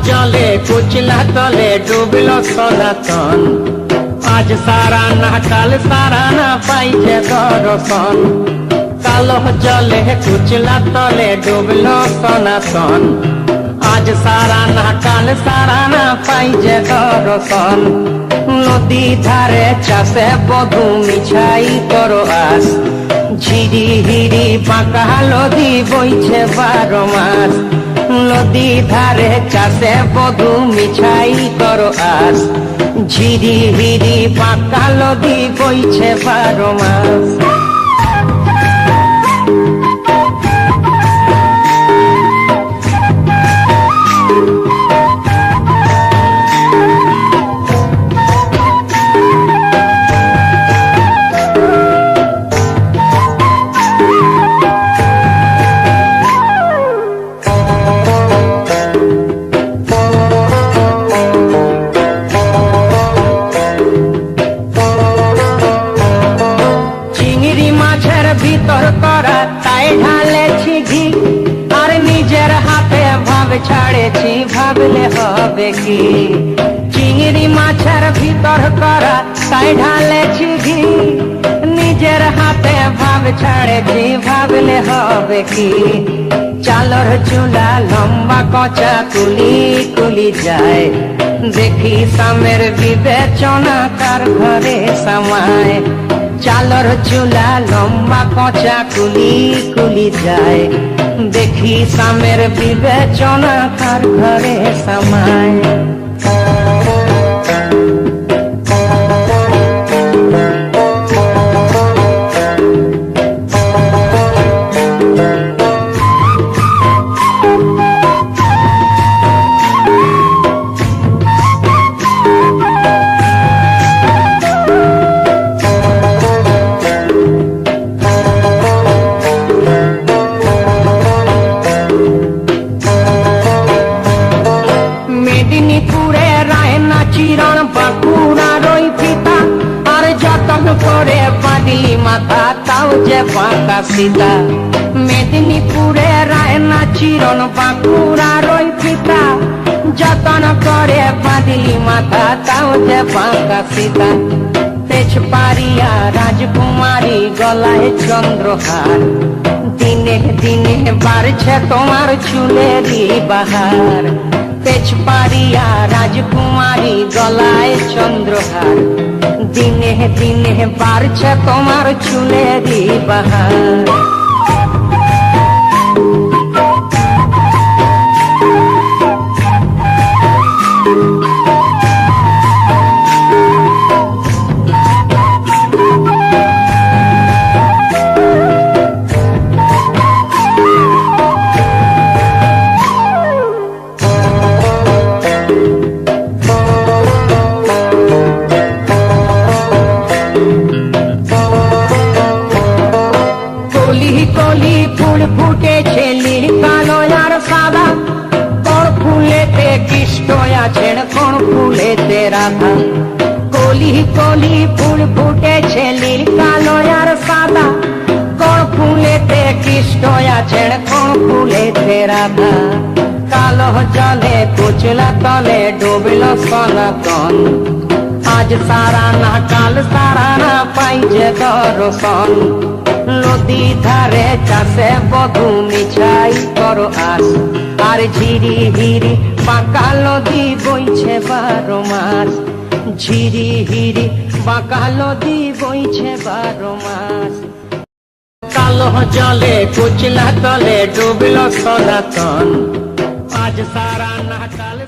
জলে কুচলা তলে ডুবল সনাতন, আজ সারা না কাল সারা না পাইছে দর্শন। কালো জলে কুচলা তলে ডুবল সনাতন, আজ সারা না কাল সারা না পাইছে দর্শন। নদী ধারে চাষে বধু মিছাই করো আস, ঝিরি হিরি বাঁকা নদী বইছে 12 মাস। নদী ধারে চাষে বধু মিছাই করো আস, ঝিরি হিরি বাঁকা নদী বইছে 12 মাস। ভিতর করা তাই ঢালেছি ঘি, আর নিজের হাতে ভাব ছাড়েছি ভাবলে হবে কি। চিংড়ি মাছের ভিতর করা তাই ঢালেছি ঘি, নিজের হাতে ভাব ছাড়েছি ভাবলে হবে কি। চালর চুলা লম্বা কচা কুলি কুলি যায়, দেখি সামের বিবেচনা কার ঘরে সামায়। চালর চুলা লম্বা কচা কুলি কুলি যায়, দেখি সামের বিবেচনা কার ঘরে সামায়। মেদিনীপুরে রায়না চিরণ বাঁকুড়ার ওই ফিতা, আর যতন করে বাঁধলি মাথা তাও যে বাঁকা সীতা। মেদিনীপুরে রায়না চিরণ বাঁকুড়ার ওই ফিতা, যতন করে বাঁধলি মাথা তাও যে বাঁকা সীতা। তেজপাড়িয়া রাজকুমারী গলায় চন্দ্রহার, দিনে দিনে বাড়ছে তোমার চুলেরই বাহার। তেজপাড়িয়া রাজকুমারী গলায় চন্দ্রহার, দিনে দিনে বাড়ছে তোমার চুলেরই বাহার। কলি ফুল ফুটেছে নীল কালো আর সাদা, কোন ফুলেতে কৃষ্ণ আছেন কোন ফুলেতে রাধা। কলি কলি ফুল ফুটেছে নীল কালো আর সাদা, কোন ফুলেতে কৃষ্ণ আছেন কোন ফুলেতে রাধা। কালো জলে কুচলা তলে ডুবল সনাতন, আজ সারা না কাল সারা না পাইছে দর্শন। নদী ধারে চাষে বধু মিছাই করো আস, আর ঝিরি হিরি বাঁকা নদী বইছে 12 মাস। ঝিরি হিরি বাঁকা নদী বইছে 12 মাস। কালো জলে কুচলা তলে ডুবল সনাতন, আজ সারা না কাল